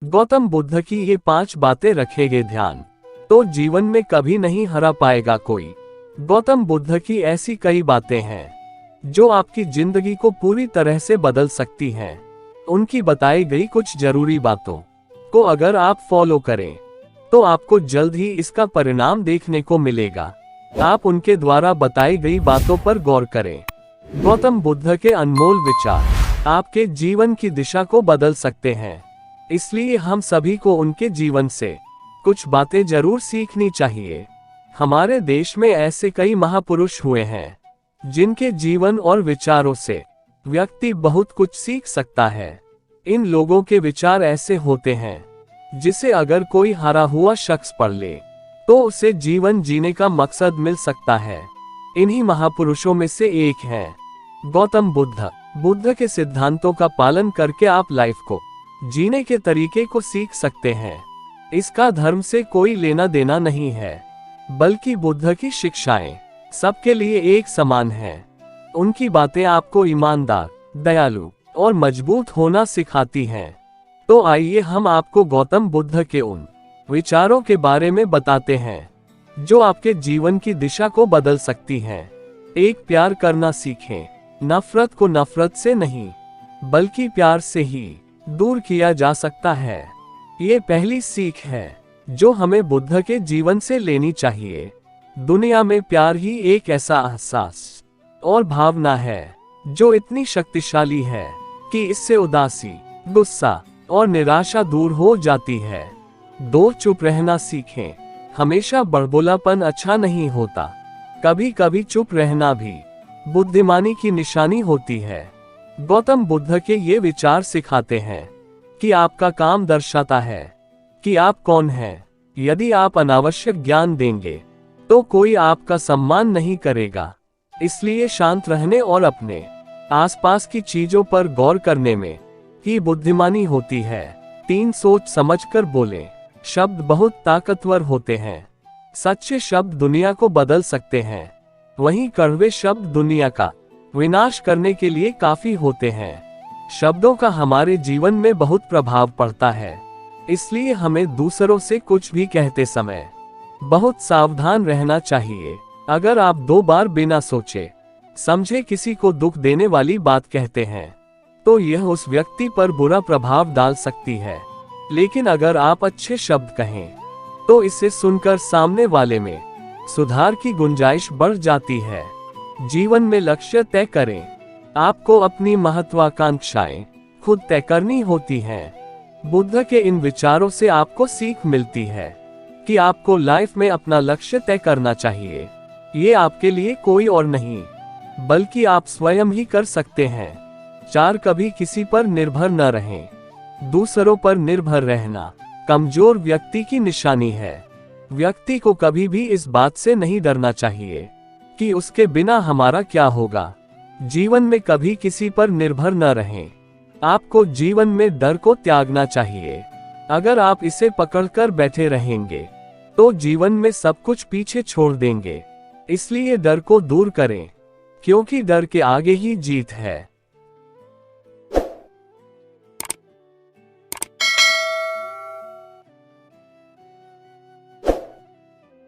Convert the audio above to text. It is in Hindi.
गौतम बुद्ध की ये 5 बातें रखेंगे ध्यान, तो जीवन में कभी नहीं हरा पाएगा कोई। गौतम बुद्ध की ऐसी कई बातें हैं जो आपकी जिंदगी को पूरी तरह से बदल सकती हैं। उनकी बताई गई कुछ जरूरी बातों को अगर आप फॉलो करें तो आपको जल्द ही इसका परिणाम देखने को मिलेगा। आप उनके द्वारा बताई गई बातों पर गौर करें। गौतम बुद्ध के अनमोल विचार आपके जीवन की दिशा को बदल सकते हैं, इसलिए हम सभी को उनके जीवन से कुछ बातें जरूर सीखनी चाहिए। हमारे देश में ऐसे कई महापुरुष हुए हैं जिनके जीवन और विचारों से व्यक्ति बहुत कुछ सीख सकता है। इन लोगों के विचार ऐसे होते हैं जिसे अगर कोई हारा हुआ शख्स पढ़ ले तो उसे जीवन जीने का मकसद मिल सकता है। इन्हीं महापुरुषों में से एक है गौतम बुद्ध। बुद्ध के सिद्धांतों का पालन करके आप लाइफ को जीने के तरीके को सीख सकते हैं। इसका धर्म से कोई लेना देना नहीं है, बल्कि बुद्ध की शिक्षाएं सबके लिए एक समान हैं। उनकी बातें आपको ईमानदार, दयालु और मजबूत होना सिखाती हैं। तो आइए हम आपको गौतम बुद्ध के उन विचारों के बारे में बताते हैं जो आपके जीवन की दिशा को बदल सकती हैं। एक, प्यार करना सीखें। नफरत को नफरत से नहीं बल्कि प्यार से ही दूर किया जा सकता है। ये पहली सीख है जो हमें बुद्ध के जीवन से लेनी चाहिए। दुनिया में प्यार ही एक ऐसा एहसास और भावना है जो इतनी शक्तिशाली है कि इससे उदासी, गुस्सा और निराशा दूर हो जाती है। 2, चुप रहना सीखें। हमेशा बड़बोलापन अच्छा नहीं होता, कभी कभी चुप रहना भी बुद्धिमानी की निशानी होती है। गौतम बुद्ध के ये विचार सिखाते हैं कि आपका काम दर्शाता है कि आप कौन हैं। यदि आप अनावश्यक ज्ञान देंगे तो कोई आपका सम्मान नहीं करेगा। इसलिए शांत रहने और अपने आसपास की चीजों पर गौर करने में ही बुद्धिमानी होती है। 3, सोच समझकर बोलें। शब्द बहुत ताकतवर होते हैं। सच्चे शब्द दुनिया को बदल सकते हैं, वहीं कड़वे शब्द दुनिया का विनाश करने के लिए काफी होते हैं। शब्दों का हमारे जीवन में बहुत प्रभाव पड़ता है, इसलिए हमें दूसरों से कुछ भी कहते समय बहुत सावधान रहना चाहिए। अगर आप 2 बार बिना सोचे समझे किसी को दुख देने वाली बात कहते हैं तो यह उस व्यक्ति पर बुरा प्रभाव डाल सकती है। लेकिन अगर आप अच्छे शब्द कहें तो इसे सुनकर सामने वाले में सुधार की गुंजाइश बढ़ जाती है। जीवन में लक्ष्य तय करें। आपको अपनी महत्वाकांक्षाएं खुद तय करनी होती हैं। बुद्ध के इन विचारों से आपको सीख मिलती है कि आपको लाइफ में अपना लक्ष्य तय करना चाहिए। ये आपके लिए कोई और नहीं बल्कि आप स्वयं ही कर सकते हैं। 4, कभी किसी पर निर्भर न रहें। दूसरों पर निर्भर रहना कमजोर व्यक्ति की निशानी है। व्यक्ति को कभी भी इस बात से नहीं डरना चाहिए कि उसके बिना हमारा क्या होगा। जीवन में कभी किसी पर निर्भर न रहें। आपको जीवन में डर को त्यागना चाहिए। अगर आप इसे पकड़कर बैठे रहेंगे तो जीवन में सब कुछ पीछे छोड़ देंगे। इसलिए डर को दूर करें, क्योंकि डर के आगे ही जीत है।